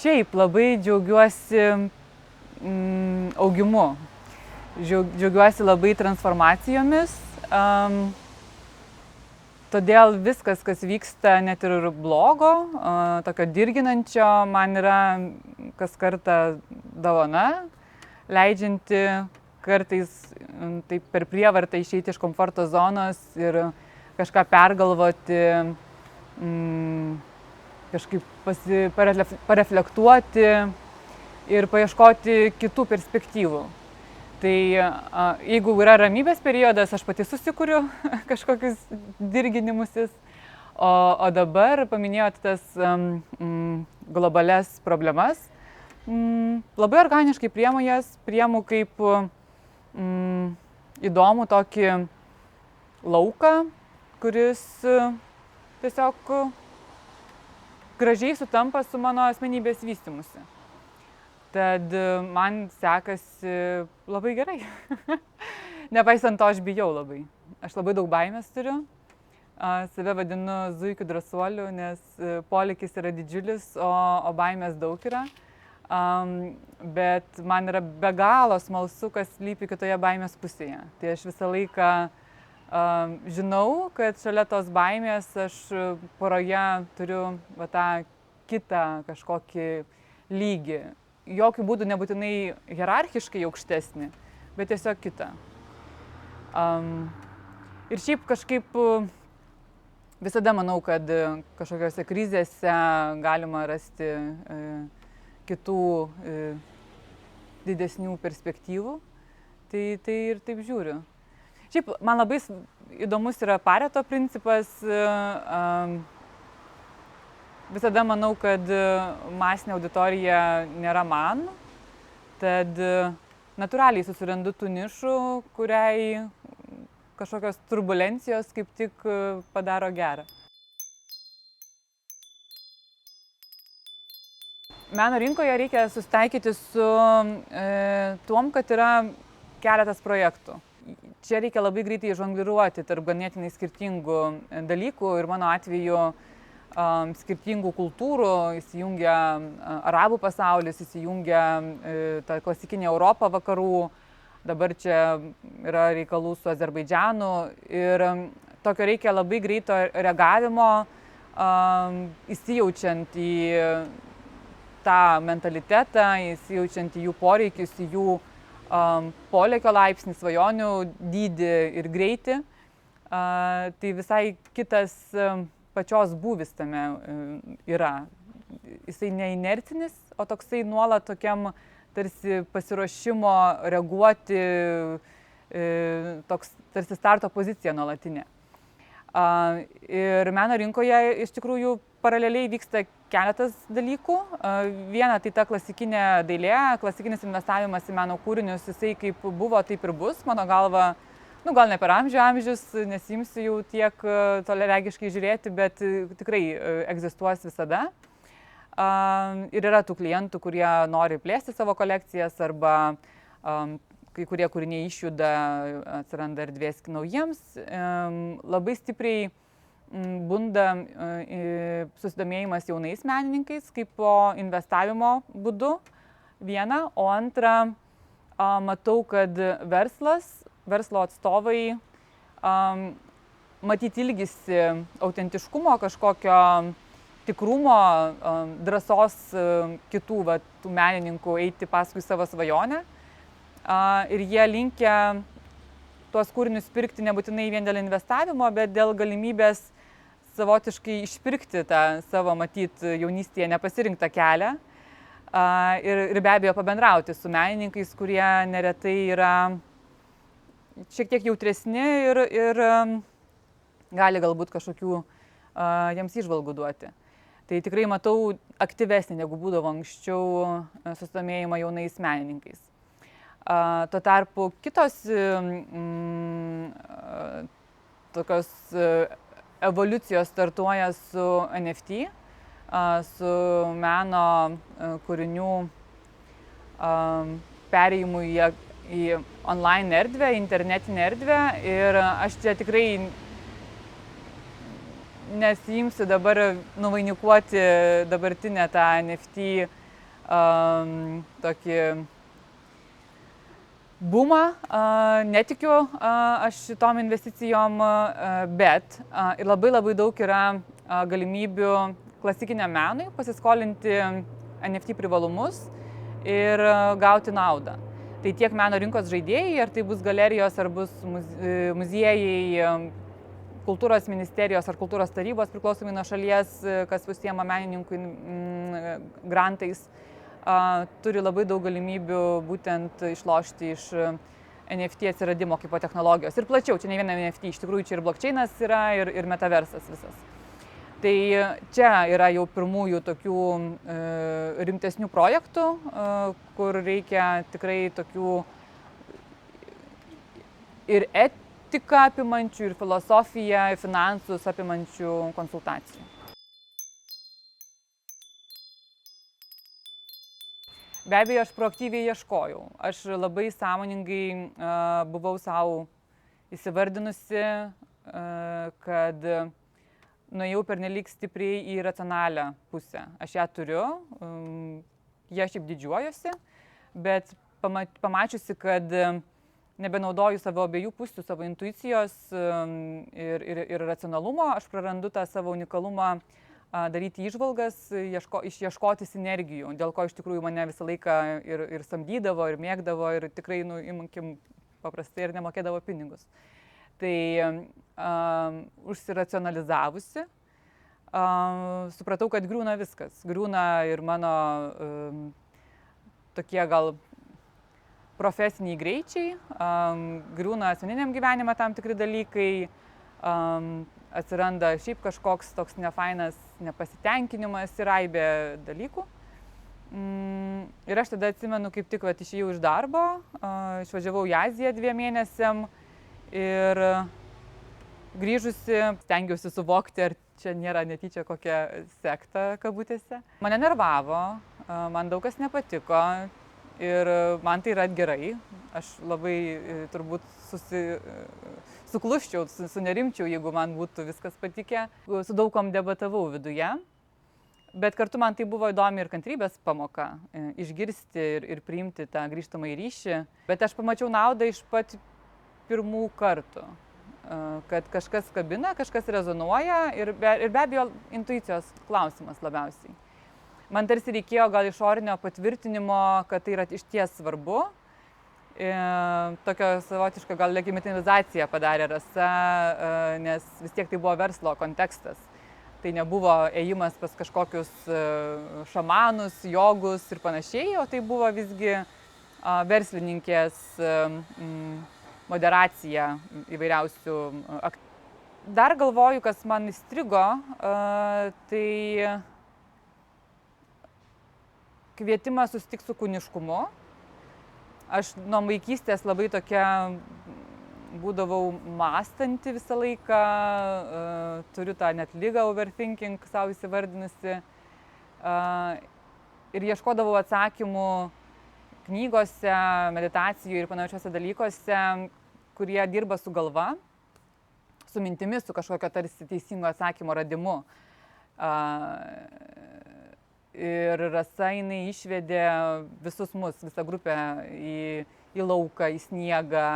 Šiaip labai džiaugiuosi augimu, džiaugiuosi labai transformacijomis, todėl viskas, kas vyksta net ir blogo, tokio dirginančio, man yra kas kartą dovana, leidžianti kartais taip per prievartą išeiti iš komforto zonos ir kažką pergalvoti, kažkaip pareflektuoti ir paieškoti kitų perspektyvų. Tai jeigu yra ramybės periodas, aš pati susikuriu kažkokius dirginimusis, o dabar paminėjot tas globalias problemas, labai organiškai priemu kaip įdomų tokį lauką, kuris tiesiog gražiai sutampa su mano asmenybės vystymusi. Tad man sekasi labai gerai. Nepaisant to, aš bijau labai. Aš labai daug baimės turiu. Save vadinu zuikių drąsuoliu, nes polėkis yra didžiulis, o baimės daug yra. Bet man yra be galo smalsu, kas slypi kitoje baimės pusėje. Tai aš visą laiką žinau, kad šalia tos baimės aš poroje turiu tą kitą kažkokį lygį. Jokių būdų nebūtinai hierarchiškai aukštesnį, bet tiesiog kitą. Ir šiaip kažkaip visada manau, kad kažkokiose krizėse galima rasti kitų didesnių perspektyvų. Tai ir taip žiūriu. Šiaip man labai įdomus yra Pareto principas. Visada manau, kad masinė auditorija nėra man, tad natūraliai susirandu tų nišų, kuriai kažkokios turbulencijos kaip tik padaro gerą. Meno rinkoje reikia susitaikyti su tuom, kad yra keletas projektų. Čia reikia labai greitai žongliruoti tarp ganėtinai skirtingų dalykų ir mano atveju skirtingų kultūrų, įsijungia arabų pasaulis, įsijungia ta klasikinė Europa vakarų, dabar čia yra reikalų su Azerbaidžanu ir tokio reikia labai greito reagavimo, įsijaučiant į tą mentalitetą, įsijaučiant į jų poreikius, į jų polėkio laipsnį, svajonių dydį ir greitį. Tai visai kitas pačios būvis tame yra. Jisai ne inertinis, o toksai nuolat tokiam tarsi pasiruošimo reaguoti, toks tarsi starto pozicija nuolatinė. Ir meno rinkoje iš tikrųjų paraleliai vyksta keletas dalykų. Viena tai ta klasikinė dailė, klasikinis investavimas į meno kūrinius, jisai kaip buvo, taip ir bus. Mano galva, gal ne per amžius, nesimsiu jau tiek toliaregiškai žiūrėti, bet tikrai egzistuos visada. Ir yra tų klientų, kurie nori plėsti savo kolekcijas arba kai kurie kūriniai išjuda, atsiranda erdvės naujiems. Labai stipriai bunda susidomėjimas jaunais menininkais kaip po investavimo būdu, viena, o antra, matau, kad verslo atstovai matyti ilgisi autentiškumo, kažkokio tikrumo, drąsos kitų tų menininkų eiti paskui savo svajonę. Ir jie linkę tuos kūrinius pirkti nebūtinai vien dėl investavimo, bet dėl galimybės savotiškai išpirkti tą savo, matyt, jaunystėje nepasirinktą kelią ir be abejo pabendrauti su menininkais, kurie neretai yra šiek tiek jautresni ir gali galbūt kažkokių jiems įžvalgų duoti. Tai tikrai matau aktyvesnį, negu būdavo anksčiau, susidomėjimą jaunais menininkais. Tuo tarpu kitos tokios evoliucijos startuoja su NFT, su meno kūrinių perėjimu į online erdvę, internetinę erdvę. Ir aš čia tikrai nesiimsiu dabar nuvainikuoti dabartinę tą NFT tokį bumą, netikiu aš šitom investicijom, bet ir labai daug yra galimybių klasikiniam menui pasiskolinti NFT privalumus ir gauti naudą. Tai tiek meno rinkos žaidėjai, ar tai bus galerijos, ar bus muziejai, kultūros ministerijos ar kultūros tarybos, priklausomai nuo šalies, kas užsiema menininkų grantais, turi labai daug galimybių būtent išlošti iš NFT atsiradimo kaip technologijos. Ir plačiau, čia ne viena NFT, iš tikrųjų čia ir blockchainas yra, ir metaversas visas. Tai čia yra jau pirmųjų tokių rimtesnių projektų, kur reikia tikrai tokių ir etiką apimančių, ir filosofiją, ir finansus apimančių konsultacijų. Be abejo, aš proaktyviai ieškojau. Aš labai sąmoningai buvau savo įsivardinusi, kad nuėjau pernelyg stipriai į racionalią pusę. Aš ją turiu, ją šiaip didžiuojuosi, bet pamačiusi, kad nebenaudoju savo abiejų pusių, savo intuicijos ir racionalumo, aš prarandu tą savo unikalumą daryti įžvalgas, išieškoti sinergijų, dėl ko iš tikrųjų mane visą laiką ir samdydavo, ir mėgdavo, ir tikrai, imankim, paprastai ir nemokėdavo pinigus. Tai užsiracionalizavusi, supratau, kad griūna viskas. Griūna ir mano tokie gal profesiniai greičiai, griūna asmeniniam gyvenime tam tikri dalykai, atsiranda šiaip kažkoks toks nefainas nepasitenkinimas ir aibė dalykų. Ir aš tada atsimenu, kaip tik išėjau iš darbo, išvažiavau į Aziją 2 mėnesiam. Ir grįžusi, stengiausi suvokti, ar čia nėra netyčia kokia sekta kabutėse. Mane nervavo, man daug kas nepatiko ir man tai yra gerai. Aš labai turbūt sukluščiau, sunerimčiau, jeigu man būtų viskas patikę. Su daugom debatavau viduje, bet kartu man tai buvo įdomi ir kantrybės pamoka, išgirsti ir priimti tą grįžtamąjį ryšį. Bet aš pamačiau naudą iš pat pirmų kartų, kad kažkas kabina, kažkas rezonuoja ir be abejo intuicijos klausimas labiausiai. Man tarsi reikėjo gal išorinio patvirtinimo, kad tai yra išties svarbu. Tokia savotiška gal legitimizacija padarė Rasa, nes vis tiek tai buvo verslo kontekstas. Tai nebuvo ėjimas pas kažkokius šamanus, jogus ir panašiai, o tai buvo visgi verslininkės moderacija įvairiausių. Dar galvoju, kas man įstrigo, tai kvietimas susitikti su kūniškumu. Aš nuo vaikystės labai tokia būdavau mąstanti visą laiką, turiu tą net ligą overthinking savo įsivardinusi ir ieškodavau atsakymų knygose, meditacijų ir panašiuose dalykuose, kurie dirba su galva, su mintimis, su kažkokio tarsi teisingo atsakymo radimu. Ir Rasa jinai išvedė visus mus, visą grupę į lauką, į sniegą,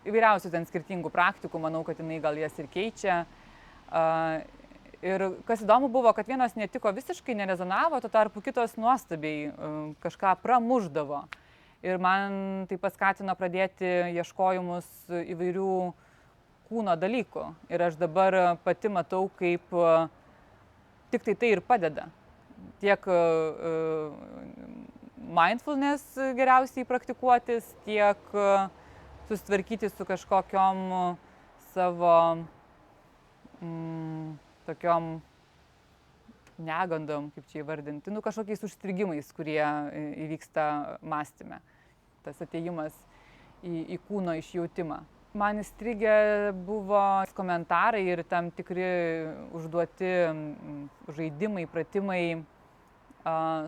įvairiausių ten skirtingų praktikų, manau, kad jinai gal jas ir keičia. Ir kas įdomu buvo, kad vienos netiko visiškai, nerezonavo, tuo tarpu kitos nuostabiai kažką pramušdavo. Ir man tai paskatino pradėti ieškojimus įvairių kūno dalykų. Ir aš dabar pati matau, kaip tik tai ir padeda. Tiek mindfulness geriausiai praktikuotis, tiek susitvarkyti su kažkokiom savo tokiom negandom, kaip čia įvardinti, kažkokiais užstrigimais, kurie įvyksta mąstyme. Tas atėjimas į kūno išjautimą. Man įstrigę buvo komentarai ir tam tikri užduoti žaidimai, pratimai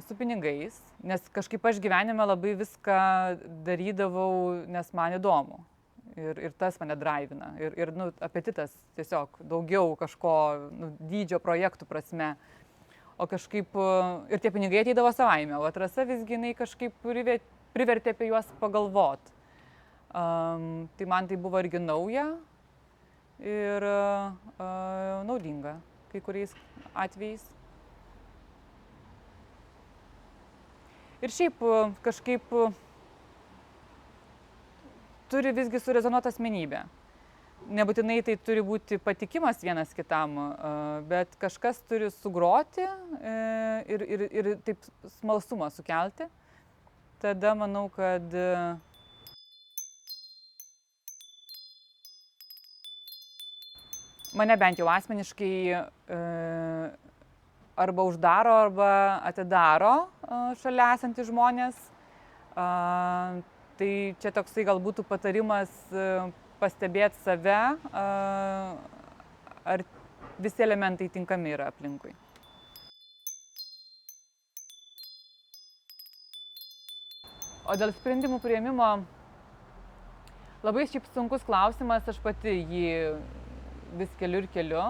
su pinigais, nes kažkaip aš gyvenime labai viską darydavau, nes man įdomu. Ir tas mane draivina. Ir apetitas tiesiog daugiau kažko dydžio projektų prasme. o kažkaip ir tie pinigai ateidavo savaime, o Rasa visgi jinai kažkaip privertė apie juos pagalvot. Tai man tai buvo irgi nauja ir naudinga kai kuriais atvejais. Ir šiaip kažkaip turi visgi surezonuoti asmenybę. Nebūtinai tai turi būti patikimas vienas kitam, bet kažkas turi sugroti ir taip smalsumą sukelti. Tada manau, kad mane bent jau asmeniškai arba uždaro, arba atidaro šalia esantys žmonės. Tai čia toksai gal būtų patarimas pastebėti save, ar visi elementai tinkami yra aplinkui. O dėl sprendimų priėmimo labai šiaip sunkus klausimas, aš pati jį vis keliu ir keliu.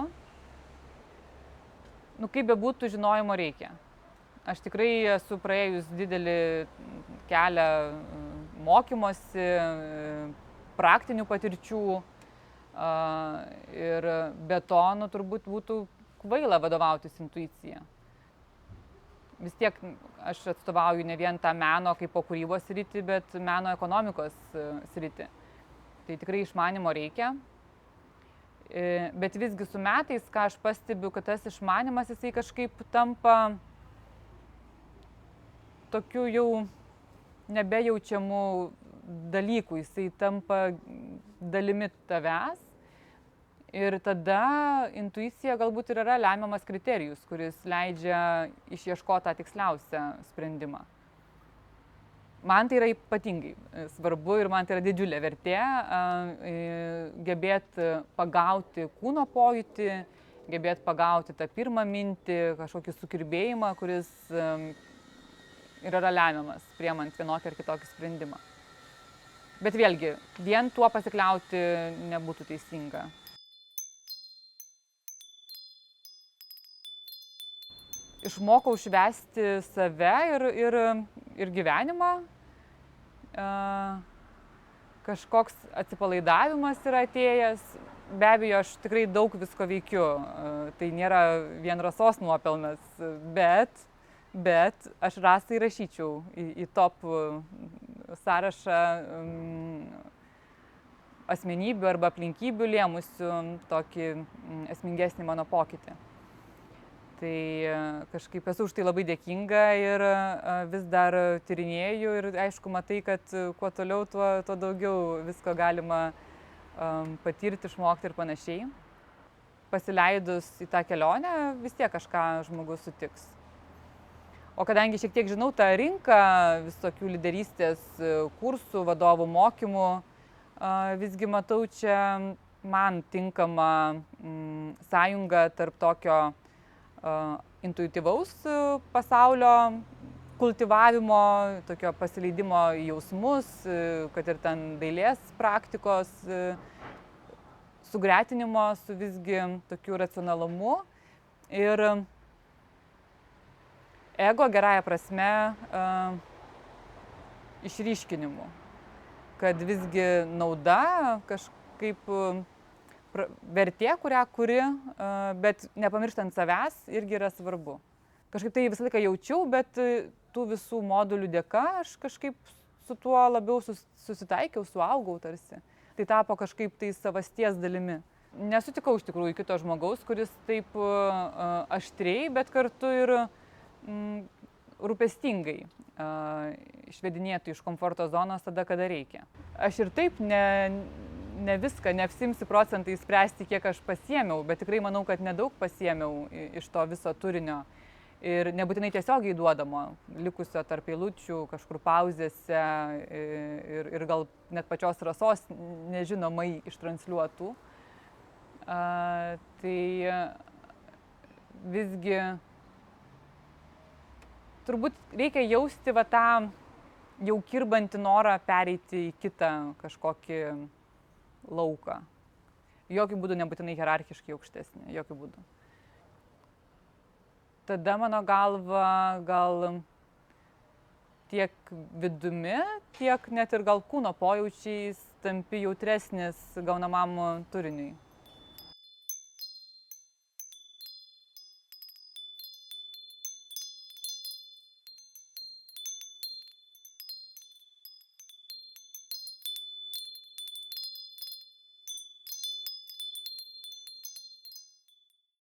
Kaip bebūtų, žinojimo reikia. Aš tikrai esu praėjus didelį kelią mokymosi, praktinių patirčių ir be to, turbūt būtų kvaila vadovautis intuicija. Vis tiek aš atstovauju ne vien tą meno kaip po kūrybos sritį, bet meno ekonomikos sritį. Tai tikrai išmanimo reikia. Bet visgi su metais, ką aš pastebiu, kad tas išmanimas jisai kažkaip tampa tokių jau nebejaučiamų dalykų, jisai tampa dalimi tavęs ir tada intuicija galbūt ir yra lemiamas kriterijus, kuris leidžia išieškoti tą tiksliausią sprendimą. Man tai yra ypatingai svarbu ir man tai yra didžiulė vertė gebėti pagauti kūno pojūtį, gebėti pagauti tą pirmą mintį, kažkokį sukirbėjimą, kuris ir yra lemiamas, priemant vienokį ar kitokį sprendimą. Bet vėlgi, vien tuo pasikliauti nebūtų teisinga. Išmokau švęsti save ir gyvenimą. Kažkoks atsipalaidavimas yra atėjęs. Be abejo, aš tikrai daug visko veikiu. Tai nėra vien Rasos nuopelnas, bet aš Rasai rašyčiau į top sąrašą asmenybių arba aplinkybių lėmusių tokį esmingesnį mano pokytį. Tai kažkaip esu už tai labai dėkinga ir vis dar tyrinėju ir aišku matai, kad kuo toliau, tuo daugiau visko galima patirti, išmokti ir panašiai. Pasileidus į tą kelionę vis tiek kažką žmogus sutiks. O kadangi šiek tiek žinau tą rinką visokių lyderystės kursų, vadovų mokymų, visgi matau čia man tinkamą sąjungą tarp tokio intuityvaus pasaulio kultivavimo, tokio pasileidimo į jausmus, kad ir ten dailės praktikos, sugretinimo su visgi tokiu racionalumu ir ego gerąja prasme išryškinimu, kad visgi nauda kažkaip vertė, kurią kuri, bet nepamirštant savęs irgi yra svarbu. Kažkaip tai visą laiką jaučiau, bet tų visų modulių dėka aš kažkaip su tuo labiau susitaikiau, suaugau tarsi. Tai tapo kažkaip tai savasties dalimi. Nesutikau iš tikrųjų kito žmogaus, kuris taip aštriai, bet kartu ir rūpestingai išvedinėtų iš komforto zonos tada, kada reikia. Aš ir taip ne viską, neapsimsiu procentai spręsti, kiek aš pasiėmiau, bet tikrai manau, kad nedaug pasiėmiau iš to viso turinio. Ir nebūtinai tiesiogiai duodamo, likusio tarp eilučių, kažkur pauzėse ir gal net pačios Rasos nežinomai ištransliuotų. Tai visgi turbūt reikia jausti tą jau kirbantį norą pereiti į kitą kažkokį lauką. Jokių būdų nebūtinai hierarchiškai aukštesnį, jokių būdų. tada mano galva gal tiek vidumi, tiek net ir gal kūno pojaučiais tampi jautresnis gaunamam turiniui.